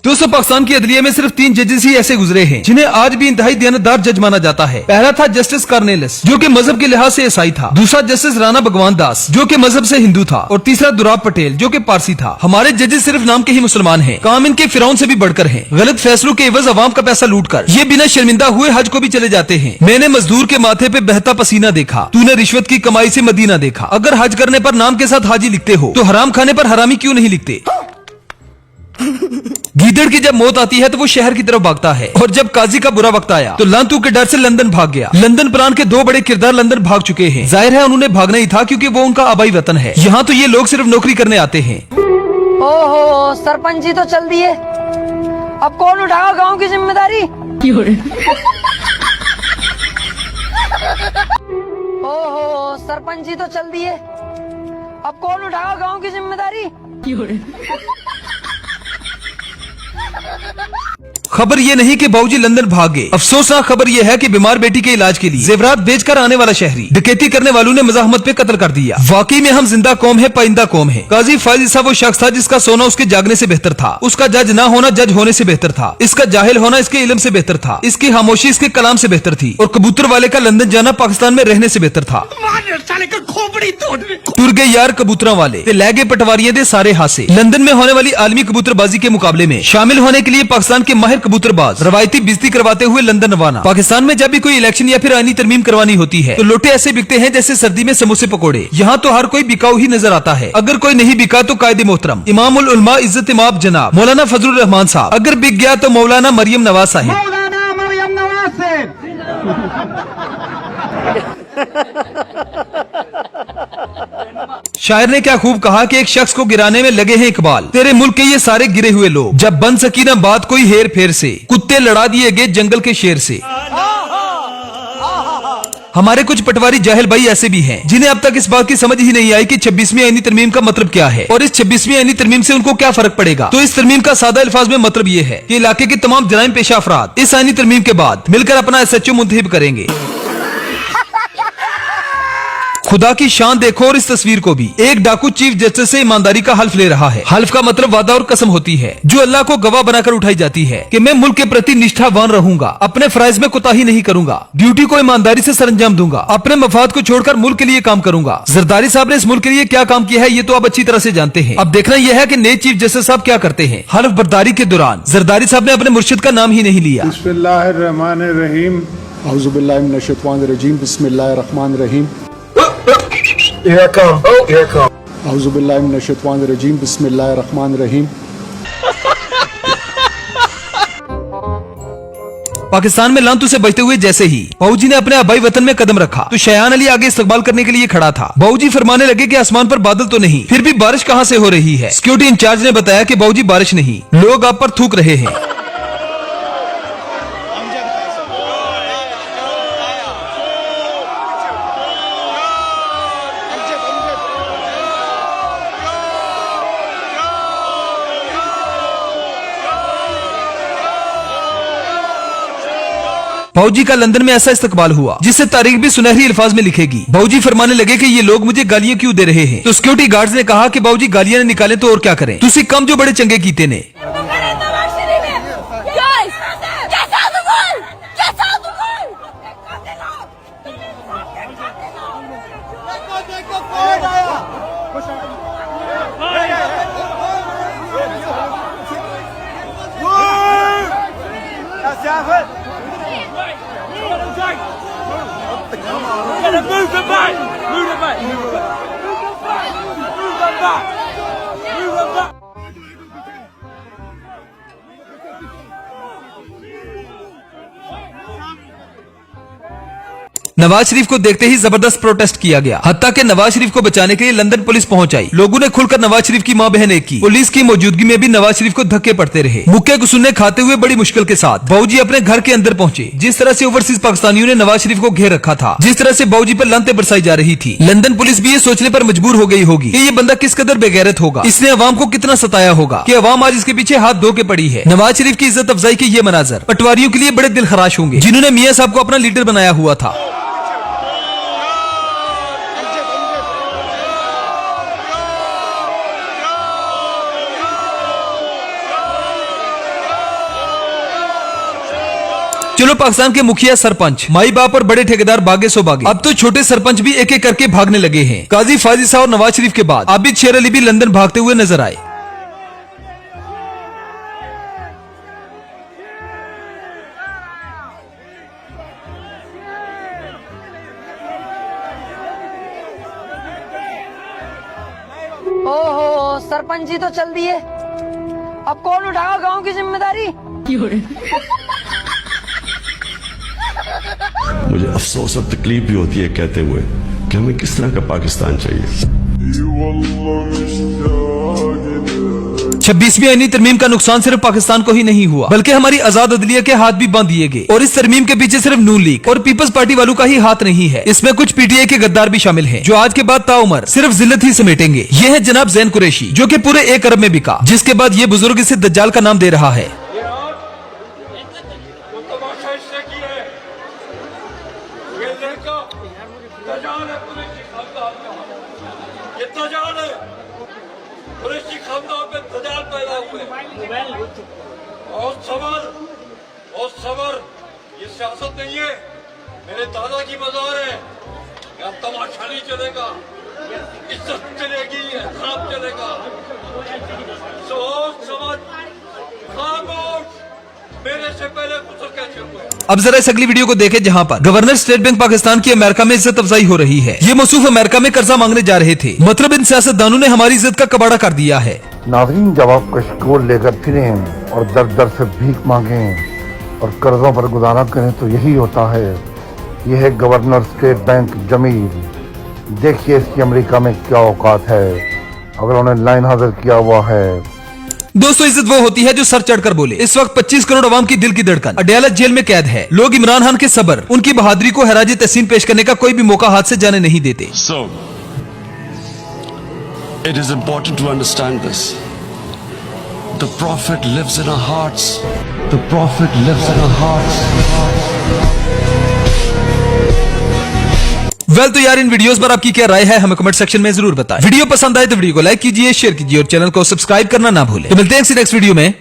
दोस्तों, पाकिस्तान की अदलिया में सिर्फ 3 जजेस ही ऐसे गुजरे हैं जिन्हें आज भी इंतहाई दयानतदार जज माना जाता है। पहला था जस्टिस कार्नेलिस, जो कि मजहब के लिहाज से ईसाई था। दूसरा जस्टिस राणा भगवान दास, जो कि मजहब से हिंदू था। और तीसरा दुराब पटेल, जो कि पारसी था। हमारे जजेस सिर्फ नाम के ही मुसलमान हैं, काम इनके फिरौन से भी बढ़कर हैं। गलत फैसलों के एवज अवाम का पैसा लूट कर ये बिना शर्मिंदा हुए हज को भी चले जाते हैं। मैंने मजदूर के माथे पे बहता पसीना देखा, तूने रिश्वत की कमाई से मदीना देखा। अगर हज करने पर नाम के साथ हाजी लिखते हो तो हराम खाने पर हरामी क्यों नहीं लिखते? गीदड़ की जब मौत आती है तो वो शहर की तरफ भागता है, और जब काजी का बुरा वक्त आया तो लांतू के डर से लंदन भाग गया। लंदन प्रांत के 2 बड़े किरदार लंदन भाग चुके हैं। जाहिर है उन्होंने भागना ही था, क्योंकि वो उनका आबाई वतन है। यहाँ तो ये लोग सिर्फ नौकरी करने आते हैं। ओहो, सरपंच जी तो चल दिए, अब कौन उठाएगा गांव की जिम्मेदारी? ओहो, सरपंच जी तो चल दिए, अब कौन उठाएगा गांव की जिम्मेदारी? खबर ये नहीं कि बाबूजी लंदन भाग गए। अफसोसनाक खबर ये है कि बीमार बेटी के इलाज के लिए जेवरात बेचकर आने वाला शहरी डकैती करने वालों ने मज़ाहमत पे कत्ल कर दिया। वाकई में हम जिंदा कौम है, पाइंदा कौम है। काजी फायज ईसा वो शख्स था जिसका सोना उसके जागने से बेहतर था। उसका जज ना होना जज होने से बेहतर था। इसका जाहिल होना इसके इल्म से बेहतर था। इसकी खामोशी इसके कलाम से बेहतर थी। और कबूतर वाले का लंदन जाना पाकिस्तान में रहने से बेहतर था। टुर गए यार कबूतरा वाले, लै गए पटवारियों दे सारे हासे। लंदन में होने वाली आलमी कबूतरबाजी के मुकाबले में शामिल होने के लिए पाकिस्तान के माहिर कबूतरबाज रवायती बिजती करवाते हुए लंदन रवाना। पाकिस्तान में जब भी कोई इलेक्शन या फिर आईनी तरमीम करवानी होती है तो लोटे ऐसे बिकते हैं जैसे सर्दी में समोसे पकोड़े। यहाँ तो हर कोई बिकाऊ ही नजर आता है। अगर कोई नहीं बिका तो कायदे मोहतरम इमाम उल उलमा इज्जत इमाम जनाब मौलाना फजलुर रहमान साहब। अगर बिक गया तो मौलाना मरियम नवाज साहब। शायर ने क्या खूब कहा कि एक शख्स को गिराने में लगे हैं इकबाल, तेरे मुल्क के ये सारे गिरे हुए लोग। जब बन सकी ना बात कोई हेर फेर से, कुत्ते लड़ा दिए गए जंगल के शेर से। हमारे कुछ पटवारी जाहिल भाई ऐसे भी हैं जिन्हें अब तक इस बात की समझ ही नहीं आई कि 26वीं आईनी तरमीम का मतलब क्या है और इस 26वीं आईनी तरमीम से उनको क्या फर्क पड़ेगा। तो इस तरमीम का सादा अल्फाज में मतलब ये है कि इलाके के तमाम जराइम पेशा अफराद इस आईनी तरमीम के बाद मिलकर अपना SHO मुंतखब करेंगे। खुदा की शान देखो और इस तस्वीर को भी। एक डाकू चीफ जस्टिस से ईमानदारी का हल्फ ले रहा है। हल्फ का मतलब वादा और कसम होती है जो अल्लाह को गवाह बनाकर उठाई जाती है कि मैं मुल्क के प्रति निष्ठावान रहूंगा, अपने फराइज में कोताही नहीं करूंगा, ड्यूटी को ईमानदारी से सरंजाम दूंगा, अपने मफाद को छोड़कर मुल्क के लिए काम करूंगा। जरदारी साहब ने इस मुल्क के लिए क्या काम किया है ये तो आप अच्छी तरह से जानते हैं। अब देखना यह है कि नए चीफ जस्टिस साहब क्या करते हैं। हल्फ बर्दारी के दौरान जरदारी साहब ने अपने मुर्शिद का नाम ही नहीं लिया। बिस्मिल्लाहिर्रहमानिर्रहीम, औज़ुबिल्लाहि मिनश्शैतानिर्रजीम, बिस्मिल्लाहिर्रहमानिर्रहीम। Here I come. Oh, here I come. औज़ुबिल्लाहि मिनश्शैतानिर्रजीम, बिस्मिल्लाहिर्रहमानिर्रहीम। पाकिस्तान में लांतू से बचते हुए जैसे ही बाबूजी ने अपने आबाई वतन में कदम रखा तो शयान अली आगे इस्तकबाल करने के लिए खड़ा था। बाबूजी फरमाने लगे कि आसमान पर बादल तो नहीं, फिर भी बारिश कहाँ से हो रही है। सिक्योरिटी इंचार्ज ने बताया कि बाबूजी बारिश नहीं, लोग आप पर थूक रहे हैं। बाबूजी का लंदन में ऐसा इस्तकबाल हुआ जिससे तारीख भी सुनहरी अल्फाज में लिखेगी। बाबूजी फरमाने लगे कि ये लोग मुझे गालियां क्यों दे रहे हैं। तो सिक्योरिटी गार्ड्स ने कहा कि बाबूजी गालियां निकाले तो और क्या करें, तुसी कम जो बड़े चंगे कीते ने। Move it back! Move it back! Move it back! Move it back! Move it back! Nawaz Sharif को देखते ही जबरदस्त प्रोटेस्ट किया गया। हत्ता के नवाज शरीफ को बचाने के लिए लंदन पुलिस पहुंच आई। लोगों ने खुलकर नवाज शरीफ की मां बहन एक की। पुलिस की मौजूदगी में भी नवाज शरीफ को धक्के पड़ते रहे। मुक्के गुस्सुन्ने खाते हुए बड़ी मुश्किल के साथ बाबूजी अपने घर के अंदर पहुंचे। जिस तरह से ओवरसीज पाकिस्तानियों ने नवाज शरीफ को घेर रखा था, जिस तरह से बाबूजी पर लानतें बरसाई जा रही थी, लंदन पुलिस भी ये सोचने पर मजबूर हो गई होगी कि ये बंदा किस कदर बेगैरत होगा, इसने अवाम को कितना सताया होगा कि अवाम आज इसके पीछे हाथ धो के पड़ी है। नवाज शरीफ की इज्जत अफजाई के ये मनाजर पटवारियों के लिए बड़े दिल खराश होंगे जिन्होंने मियां साहब को अपना लीडर बनाया हुआ था। चलो पाकिस्तान के मुखिया, सरपंच, माई बाप और बड़े ठेकेदार भागे सो भागे। अब तो छोटे सरपंच भी एक एक करके भागने लगे हैं। काजी फाजिल साहब और नवाज शरीफ के बाद आबिद शेर अली भी लंदन भागते हुए नजर आए। ओहो, सरपंच जी तो चल दिए, अब कौन उठाएगा गांव की जिम्मेदारी? मुझे अफसोस और तकलीफ भी होती है कहते हुए कि हमें किस तरह का पाकिस्तान चाहिए। 26वीं आईनी तरमीम का नुकसान सिर्फ पाकिस्तान को ही नहीं हुआ, बल्कि हमारी आजाद अदलिया के हाथ भी बांध दिए गए। और इस तरमीम के पीछे सिर्फ नून लीग और पीपल्स पार्टी वालों का ही हाथ नहीं है, इसमें कुछ पीटीआई के गद्दार भी शामिल हैं, जो आज के बाद ताउमर सिर्फ जिल्लत ही समेटेंगे। ये है जनाब जैन कुरैशी, जो कि पूरे 1 अरब में बिका, जिसके बाद ये बुजुर्ग इसे दज्जाल का नाम दे रहा है। और सबर, ये सियासत नहीं है, मेरे दादा की मजार है। यहाँ तमाशा नहीं चलेगा, इज्जत चलेगी, एहतराम चलेगा। सोच समझ, खामोश, मेरे से पहले गुजर कैसे हुए। अब जरा इस अगली वीडियो को देखें, जहां पर गवर्नर स्टेट बैंक पाकिस्तान की अमेरिका में इज्जत अफजाई हो रही है। ये मौसूफ अमेरिका में कर्जा मांगने जा रहे थे, मतलब इन सियासतदानों ने हमारी इज्जत का कबाड़ा कर दिया है। नाज़रीन, जब आप कशकोल लेकर फिरें और दर दर से भीख मांगें और कर्जों पर गुजारा करें तो यही होता है। यह है गवर्नर स्टेट बैंक जमील। देखिए इसकी अमेरिका में क्या औकात है, अगर उन्हें लाइन हाजिर किया हुआ है। दोस्तों, इज्जत वो होती है जो सर चढ़कर बोले। इस वक्त 25 करोड़ अवाम की दिल की धड़कन अडयाला जेल में कैद है। लोग इमरान खान के सबर, उनकी बहादुरी को हराज तहसीन पेश करने का कोई भी मौका हाथ से जाने नहीं देते। So, it is important to understand this. The Prophet lives in our hearts. The Prophet lives in our hearts. Well तो यार, इन वीडियोस पर आपकी क्या राय है हमें कमेंट सेक्शन में जरूर बताएं। वीडियो पसंद आए तो वीडियो को लाइक कीजिए, शेयर कीजिए और चैनल को सब्सक्राइब करना ना भूलें। तो मिलते हैं नेक्स्ट वीडियो में।